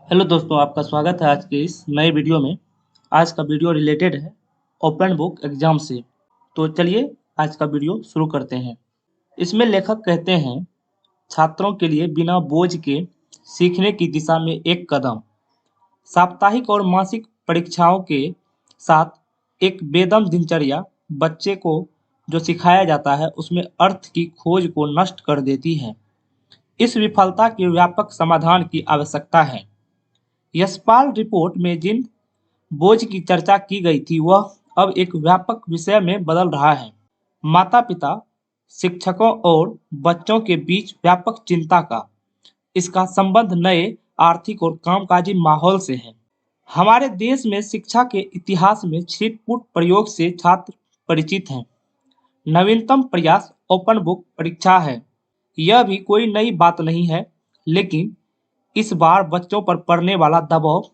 Hello दोस्तों, आपका स्वागत है आज के इस नए वीडियो में। आज का वीडियो रिलेटेड है ओपन बुक एग्जाम से। तो चलिए आज का वीडियो शुरू करते हैं। इसमें लेखक कहते हैं, छात्रों के लिए बिना बोझ के सीखने की दिशा में एक कदम। साप्ताहिक और मासिक परीक्षाओं के साथ एक बेदम दिनचर्या बच्चे को जो सिखाया जाता है उसमें अर्थ की खोज को नष्ट कर देती है। इस विफलता के व्यापक समाधान की आवश्यकता है। यशपाल रिपोर्ट में जिन बोझ की चर्चा की गई थी वह अब एक व्यापक विषय में बदल रहा है। माता-पिता, शिक्षकों और बच्चों के बीच व्यापक चिंता का इसका संबंध नए आर्थिक और कामकाजी माहौल से है। हमारे देश में शिक्षा के इतिहास में छिटपुट प्रयोग से छात्र परिचित हैं। नवीनतम प्रयास ओपन बुक परीक्षा है। यह भी कोई नई बात नहीं है, लेकिन इस बार बच्चों पर पड़ने वाला दबाव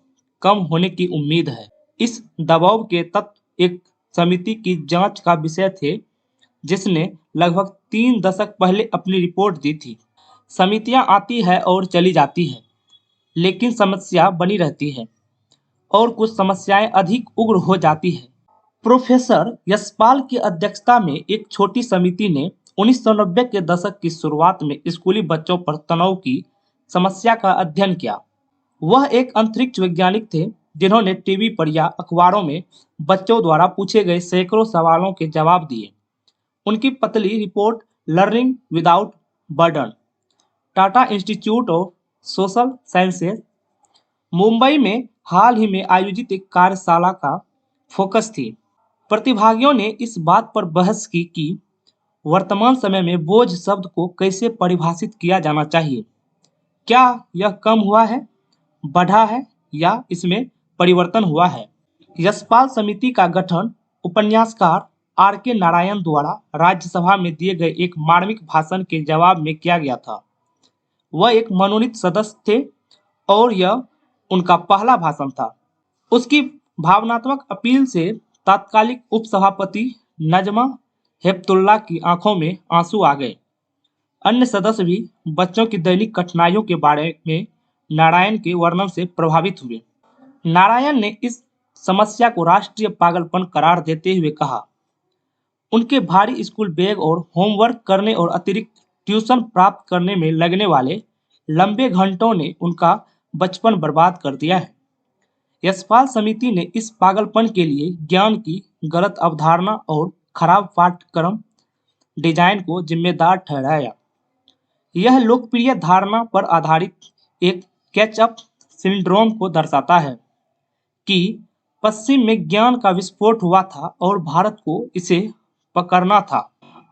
कम होने की उम्मीद है। इस दबाव के तत्व एक समिति की जांच का विषय थे, जिसने लगभग 3 दशक पहले अपनी रिपोर्ट दी थी। समितियां आती है और चली जाती है, लेकिन समस्या बनी रहती है और कुछ समस्याएं अधिक उग्र हो जाती है। प्रोफेसर यशपाल की अध्यक्षता में एक छोटी समिति ने 1990 के दशक की शुरुआत में स्कूली बच्चों पर तनाव की समस्या का अध्ययन किया। वह एक अंतरिक्ष वैज्ञानिक थे, जिन्होंने टीवी पर या अखबारों में बच्चों द्वारा पूछे गए सैकड़ों सवालों के जवाब दिए। उनकी पतली report learning without burden, Tata institute of social sciences, Mumbai में हाल ही में आयोजित एक कार्यशाला का फोकस थी। प्रतिभागियों ने इस बात पर बहस की कि वर्तमान समय में बोझ शब्द को कैसे परिभाषित किया जाना चाहिए। क्या यह कम हुआ है, बढ़ा है या इसमें परिवर्तन हुआ है? यशपाल समिति का गठन उपन्यासकार आर के नारायण द्वारा राज्यसभा में दिए गए एक मार्मिक भाषण के जवाब में किया गया था। वह एक मनोनीत सदस्य थे और यह उनका पहला भाषण था। उसकी भावनात्मक अपील से तात्कालिक उपसभापति नजमा हेपतुल्ला की आंखों में आंसू आ गए। अन्य सदस्य भी बच्चों की दैनिक कठिनाइयों के बारे में नारायण के वर्णन से प्रभावित हुए। नारायण ने इस समस्या को राष्ट्रीय पागलपन करार देते हुए कहा, उनके भारी स्कूल बैग और होमवर्क करने और अतिरिक्त ट्यूशन प्राप्त करने में लगने वाले लंबे घंटों ने उनका बचपन बर्बाद कर दिया है। यशपाल समिति ने इस पागलपन के लिए ज्ञान की गलत अवधारणा और खराब पाठ्यक्रम डिजाइन को जिम्मेदार ठहराया। यह लोकप्रिय धारणा पर आधारित एक कैच-अप सिंड्रोम को दर्शाता है कि पश्चिम में ज्ञान का विस्फोट हुआ था और भारत को इसे पकड़ना था।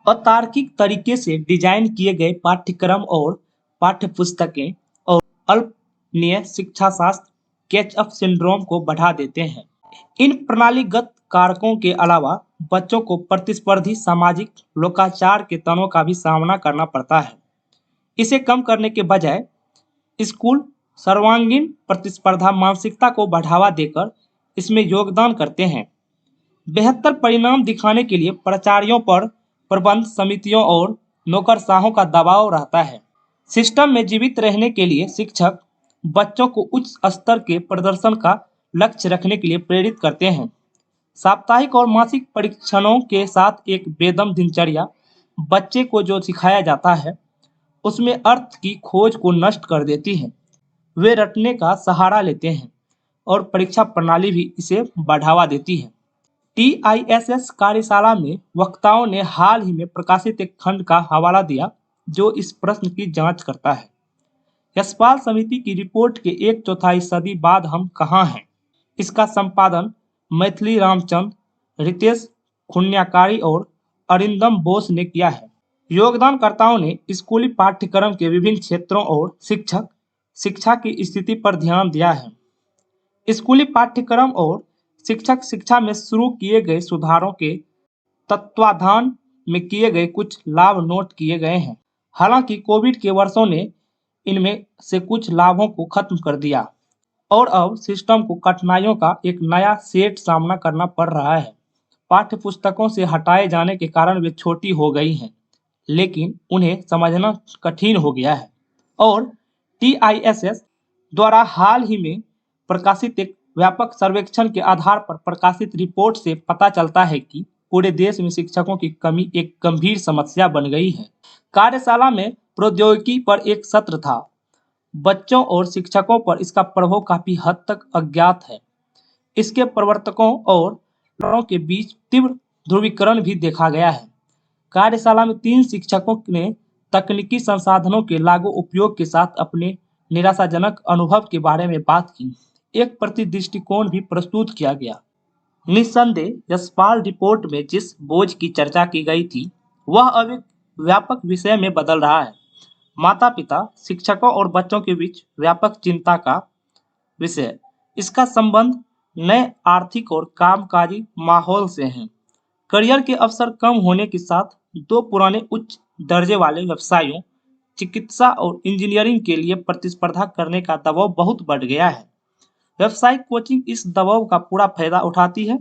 अतार्किक तरीके से डिजाइन किए गए पाठ्यक्रम और पाठ्यपुस्तकें और अल्पनीय शिक्षाशास्त्र कैच-अप सिंड्रोम को बढ़ा देते हैं। इन प्रणालीगत कारकों के अलावा बच्चों को प्रतिस्पर्धी सामाजिक लोकाचार के तनों का भी सामना करना पड़ता है। इसे कम करने के बजाय स्कूल सर्वांगीण प्रतिस्पर्धा मानसिकता को बढ़ावा देकर इसमें योगदान करते हैं। बेहतर परिणाम दिखाने के लिए प्राचार्यों पर प्रबंध समितियों और नौकरशाहों का दबाव रहता है। सिस्टम में जीवित रहने के लिए शिक्षक बच्चों को उच्च स्तर के प्रदर्शन का लक्ष्य रखने के लिए प्रेरित करते हैं। साप्ताहिक और मासिक परीक्षणों के साथ एक बेदम दिनचर्या बच्चे को जो सिखाया जाता है उसमें अर्थ की खोज को नष्ट कर देती है। वे रटने का सहारा लेते हैं और परीक्षा प्रणाली भी इसे बढ़ावा देती है। टीआईएसएस कार्यशाला में वक्ताओं ने हाल ही में प्रकाशित एक खंड का हवाला दिया जो इस प्रश्न की जांच करता है। यशपाल समिति की रिपोर्ट के 1/4 सदी बाद हम कहाँ हैं? इसका संपादन मैथिली रामचंद्र, रितेश खुन्याकारी और अरिंदम बोस ने किया है। योगदानकर्ताओं ने स्कूली पाठ्यक्रम के विभिन्न क्षेत्रों और शिक्षक शिक्षा की स्थिति पर ध्यान दिया है। स्कूली पाठ्यक्रम और शिक्षक शिक्षा में शुरू किए गए सुधारों के तत्वाधान में किए गए कुछ लाभ नोट किए गए हैं। हालांकि कोविड के वर्षों ने इनमें से कुछ लाभों को खत्म कर दिया और अब सिस्टम को कठिनाइयों का एक नया सेट सामना करना पड़ रहा है। पाठ्यपुस्तकों से हटाए जाने के कारण वे छोटी हो गई हैं, लेकिन उन्हें समझना कठिन हो गया है और टीआईएसएस द्वारा हाल ही में प्रकाशित एक व्यापक सर्वेक्षण के आधार पर प्रकाशित रिपोर्ट से पता चलता है कि पूरे देश में शिक्षकों की कमी एक गंभीर समस्या बन गई है। कार्यशाला में प्रौद्योगिकी पर एक सत्र था। बच्चों और शिक्षकों पर इसका प्रभाव काफी हद तक अज्ञात है। इसके प्रवर्तकों और लोगों के बीच तीव्र ध्रुवीकरण भी देखा गया है। कार्यशाला में 3 शिक्षकों ने तकनीकी संसाधनों के लागू उपयोग के साथ अपने निराशाजनक अनुभव के बारे में बात की। एक प्रतिदृष्टिकोण भी प्रस्तुत किया गया। निस्संदेह यशपाल रिपोर्ट में जिस बोझ की चर्चा की गई थी वह अब एक व्यापक विषय में बदल रहा है। माता पिता, शिक्षकों और बच्चों के बीच व्यापक चिंता का विषय। इसका संबंध नए आर्थिक और कामकाजी माहौल से है। करियर के अवसर कम होने के साथ 2 पुराने उच्च दर्जे वाले व्यवसायों, चिकित्सा और इंजीनियरिंग के लिए प्रतिस्पर्धा करने का दबाव बहुत बढ़ गया है। व्यावसायिक कोचिंग इस दबाव का पूरा फायदा उठाती है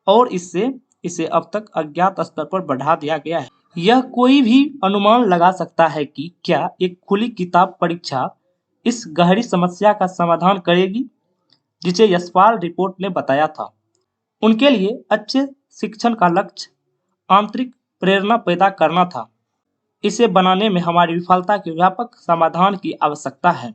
और इसे अब तक अज्ञात स्तर पर बढ़ा दिया गया है। यह कोई भी अनुमान लगा सकता है कि क्या एक खुली किताब परीक्षा इस गहरी समस्या का समाधान करेगी, जिसे यशपाल रिपोर्ट ने बताया था। उनके लिए अच्छे शिक्षण का लक्ष्य आंतरिक प्रेरणा पैदा करना था। इसे बनाने में हमारी विफलता के व्यापक समाधान की आवश्यकता है।